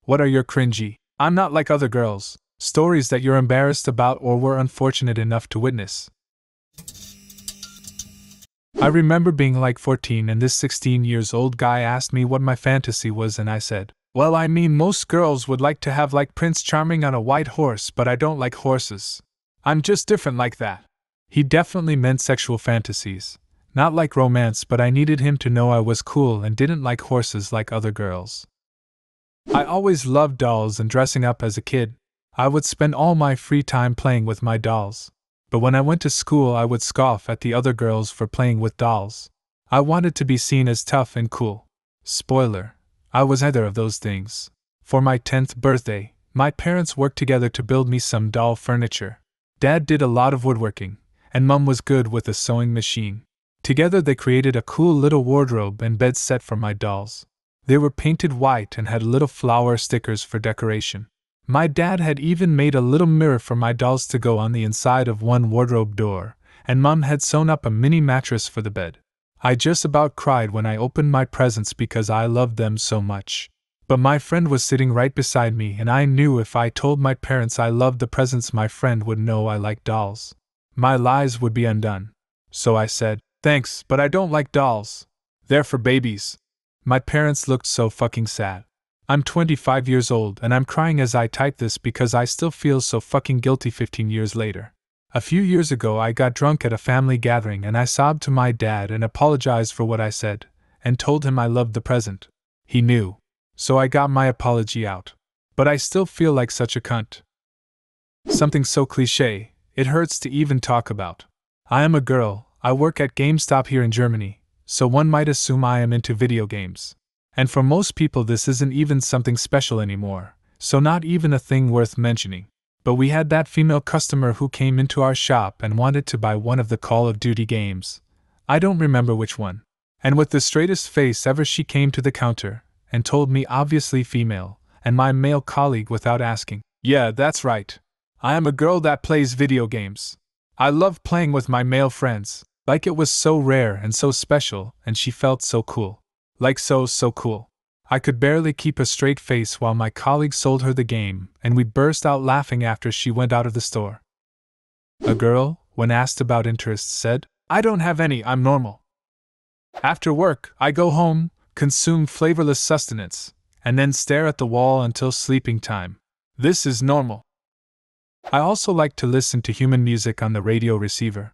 What are your cringy, I'm not like other girls, stories that you're embarrassed about or were unfortunate enough to witness? I remember being like 14 and this 16 years old guy asked me what my fantasy was and I said, well, I mean, most girls would like to have like Prince Charming on a white horse, but I don't like horses. I'm just different like that. He definitely meant sexual fantasies, not like romance, but I needed him to know I was cool and didn't like horses like other girls. I always loved dolls and dressing up as a kid. I would spend all my free time playing with my dolls. But when I went to school, I would scoff at the other girls for playing with dolls. I wanted to be seen as tough and cool. Spoiler, I was neither of those things. For my 10th birthday, my parents worked together to build me some doll furniture. Dad did a lot of woodworking, and Mum was good with a sewing machine. Together they created a cool little wardrobe and bed set for my dolls. They were painted white and had little flower stickers for decoration. My dad had even made a little mirror for my dolls to go on the inside of one wardrobe door, and Mum had sewn up a mini mattress for the bed. I just about cried when I opened my presents because I loved them so much. But my friend was sitting right beside me, and I knew if I told my parents I loved the presents, my friend would know I liked dolls. My lies would be undone. So I said, thanks, but I don't like dolls. They're for babies. My parents looked so fucking sad. I'm 25 years old and I'm crying as I type this because I still feel so fucking guilty 15 years later. A few years ago I got drunk at a family gathering and I sobbed to my dad and apologized for what I said, and told him I loved the present. He knew. So I got my apology out. But I still feel like such a cunt. Something so cliché, it hurts to even talk about. I am a girl, I work at GameStop here in Germany, so one might assume I am into video games. And for most people this isn't even something special anymore, so not even a thing worth mentioning. But we had that female customer who came into our shop and wanted to buy one of the Call of Duty games. I don't remember which one. And with the straightest face ever she came to the counter, and told me, obviously female, and my male colleague without asking, yeah, that's right. I am a girl that plays video games. I love playing with my male friends. Like it was so rare and so special, and she felt so cool. Like so cool. I could barely keep a straight face while my colleague sold her the game, and we burst out laughing after she went out of the store. A girl, when asked about interests, said, I don't have any, I'm normal. After work, I go home, consume flavorless sustenance, and then stare at the wall until sleeping time. This is normal. I also like to listen to human music on the radio receiver.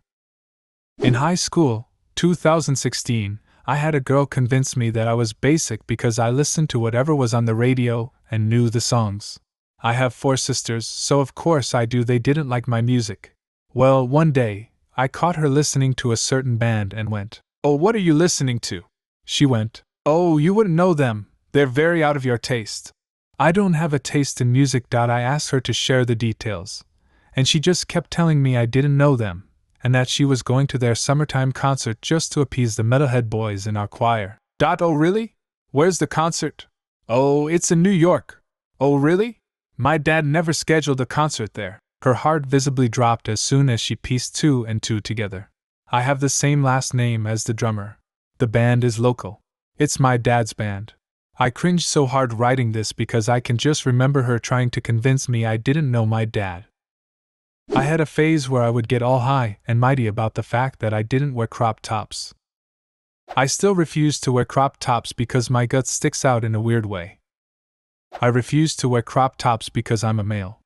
In high school, 2016, I had a girl convince me that I was basic because I listened to whatever was on the radio and knew the songs. I have 4 sisters, so of course I do. They didn't like my music. Well, one day, I caught her listening to a certain band and went, oh, what are you listening to? She went, oh, you wouldn't know them, they're very out of your taste. I don't have a taste in music. I asked her to share the details, and she just kept telling me I didn't know them, and that she was going to their summertime concert just to appease the metalhead boys in our choir. Oh, really? Where's the concert? Oh, it's in New York. Oh, really? My dad never scheduled a concert there. Her heart visibly dropped as soon as she pieced 2 and 2 together. I have the same last name as the drummer. The band is local. It's my dad's band. I cringed so hard writing this because I can just remember her trying to convince me I didn't know my dad. I had a phase where I would get all high and mighty about the fact that I didn't wear crop tops. I still refuse to wear crop tops because my gut sticks out in a weird way. I refuse to wear crop tops because I'm a male.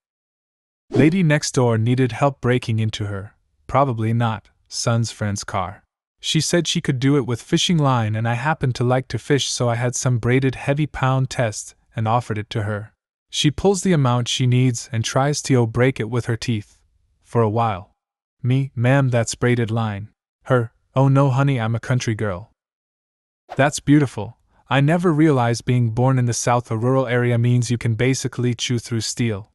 Lady next door needed help breaking into her, probably not, son's friend's car. She said she could do it with fishing line, and I happened to like to fish, so I had some braided heavy pound test and offered it to her. She pulls the amount she needs and tries to break it with her teeth. For a while. Me, ma'am, that's braided line. Her, oh no honey, I'm a country girl. That's beautiful. I never realized being born in the South, a rural area, means you can basically chew through steel.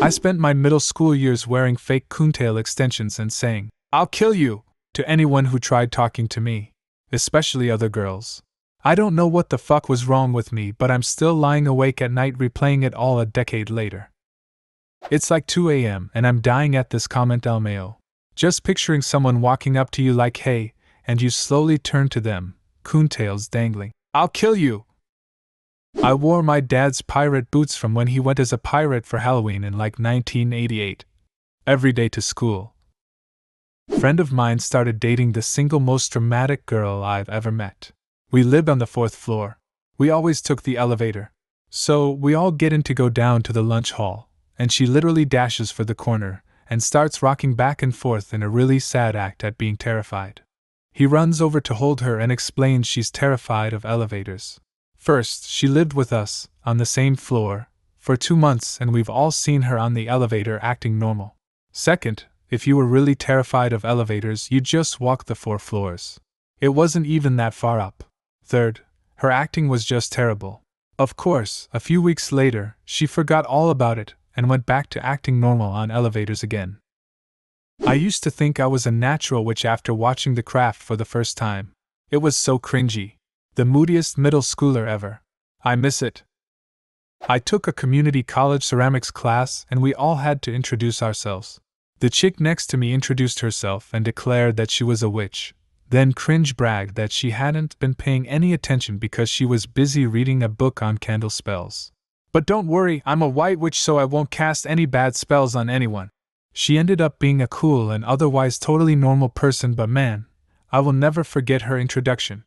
I spent my middle school years wearing fake Coontail extensions and saying, I'll kill you, to anyone who tried talking to me, especially other girls. I don't know what the fuck was wrong with me, but I'm still lying awake at night replaying it all a decade later. It's like 2 a.m. and I'm dying at this comment LMAO. Just picturing someone walking up to you like, hey, and you slowly turn to them, coontails dangling. I'll kill you! I wore my dad's pirate boots from when he went as a pirate for Halloween in like 1988. Every day to school. Friend of mine started dating the single most dramatic girl I've ever met. We lived on the 4th floor. We always took the elevator. So we all get in to go down to the lunch hall, and she literally dashes for the corner and starts rocking back and forth in a really sad act at being terrified. He runs over to hold her and explains she's terrified of elevators. First, she lived with us, on the same floor, for 2 months, and we've all seen her on the elevator acting normal. Second, if you were really terrified of elevators, you'd just walk the 4 floors. It wasn't even that far up. Third, her acting was just terrible. Of course, a few weeks later, she forgot all about it and went back to acting normal on elevators again. I used to think I was a natural witch after watching The Craft for the first time. It was so cringy. The moodiest middle schooler ever. I miss it. I took a community college ceramics class and we all had to introduce ourselves. The chick next to me introduced herself and declared that she was a witch. Then Cringe bragged that she hadn't been paying any attention because she was busy reading a book on candle spells. But don't worry, I'm a white witch so I won't cast any bad spells on anyone. She ended up being a cool and otherwise totally normal person, but man, I will never forget her introduction.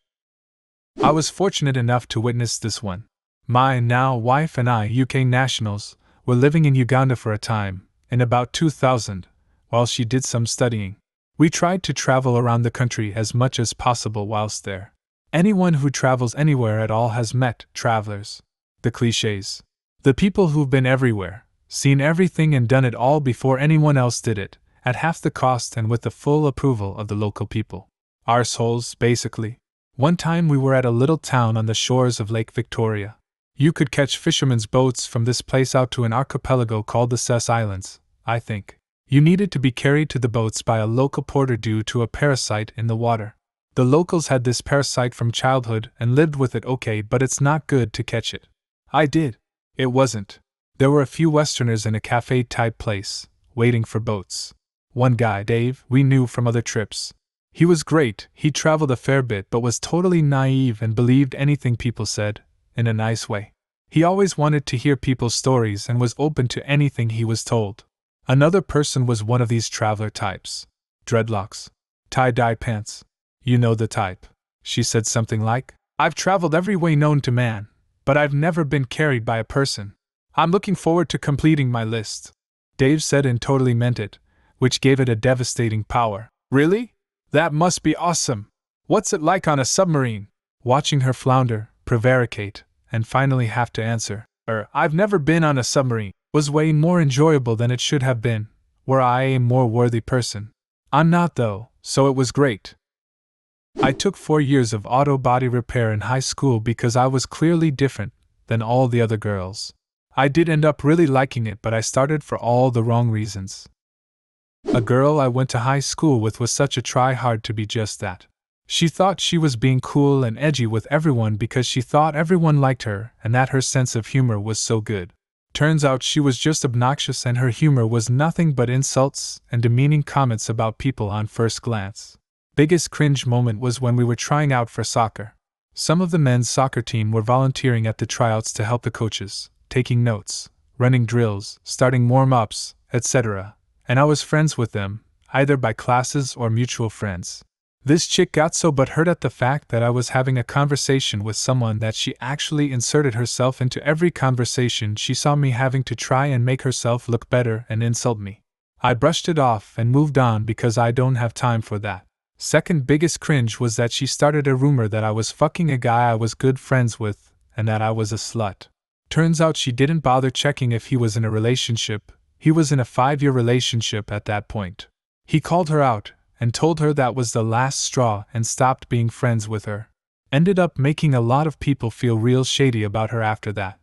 I was fortunate enough to witness this one. My now wife and I, UK nationals, were living in Uganda for a time, in about 2000, while she did some studying. We tried to travel around the country as much as possible whilst there. Anyone who travels anywhere at all has met travelers. The clichés. The people who've been everywhere, seen everything and done it all before anyone else did it, at half the cost and with the full approval of the local people. Arseholes, basically. One time we were at a little town on the shores of Lake Victoria. You could catch fishermen's boats from this place out to an archipelago called the Cess Islands, I think. You needed to be carried to the boats by a local porter due to a parasite in the water. The locals had this parasite from childhood and lived with it okay, but it's not good to catch it. I did. It wasn't. There were a few Westerners in a cafe-type place, waiting for boats. One guy, Dave, we knew from other trips. He was great, he traveled a fair bit but was totally naive and believed anything people said, in a nice way. He always wanted to hear people's stories and was open to anything he was told. Another person was one of these traveler types. Dreadlocks. Tie-dye pants. You know the type. She said something like, "I've traveled every way known to man, but I've never been carried by a person. I'm looking forward to completing my list." Dave said and totally meant it, which gave it a devastating power. "Really? That must be awesome. What's it like on a submarine?" Watching her flounder, prevaricate, and finally have to answer, "I've never been on a submarine," was way more enjoyable than it should have been, were I a more worthy person. I'm not though, so it was great. I took 4 years of auto body repair in high school because I was clearly different than all the other girls. I did end up really liking it, but I started for all the wrong reasons. A girl I went to high school with was such a try-hard to be just that. She thought she was being cool and edgy with everyone because she thought everyone liked her and that her sense of humor was so good. Turns out she was just obnoxious and her humor was nothing but insults and demeaning comments about people on first glance. Biggest cringe moment was when we were trying out for soccer. Some of the men's soccer team were volunteering at the tryouts to help the coaches, taking notes, running drills, starting warm-ups, etc., and I was friends with them, either by classes or mutual friends. This chick got so butthurt at the fact that I was having a conversation with someone that she actually inserted herself into every conversation she saw me having to try and make herself look better and insult me. I brushed it off and moved on because I don't have time for that. Second biggest cringe was that she started a rumor that I was fucking a guy I was good friends with and that I was a slut. Turns out she didn't bother checking if he was in a relationship. He was in a 5-year relationship at that point. He called her out and told her that was the last straw and stopped being friends with her. Ended up making a lot of people feel real shady about her after that.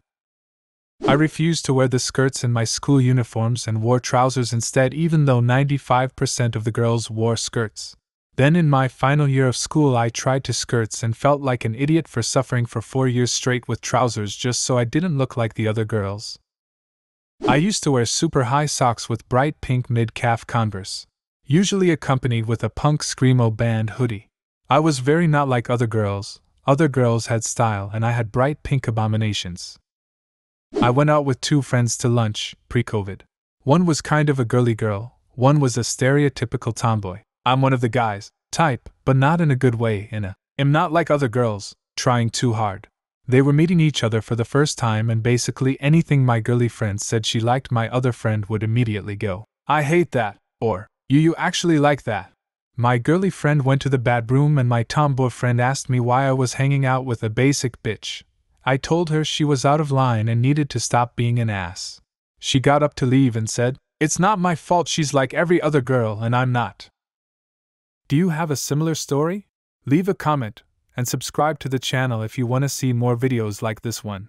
I refused to wear the skirts in my school uniforms and wore trousers instead, even though 95% of the girls wore skirts. Then in my final year of school I tried to skirts and felt like an idiot for suffering for 4 years straight with trousers just so I didn't look like the other girls. I used to wear super high socks with bright pink mid-calf Converse, usually accompanied with a punk screamo band hoodie. I was very not like other girls, Other girls had style and I had bright pink abominations. I went out with 2 friends to lunch, pre-COVID. One was kind of a girly girl, one was a stereotypical tomboy. I'm one of the guys type, but not in a good way, am not like other girls, trying too hard. They were meeting each other for the first time and basically anything my girly friend said she liked my other friend would immediately go, I hate that, or, you actually like that. My girly friend went to the bathroom and my tomboy friend asked me why I was hanging out with a basic bitch. I told her she was out of line and needed to stop being an ass. She got up to leave and said, it's not my fault she's like every other girl and I'm not. Do you have a similar story? Leave a comment and subscribe to the channel if you want to see more videos like this one.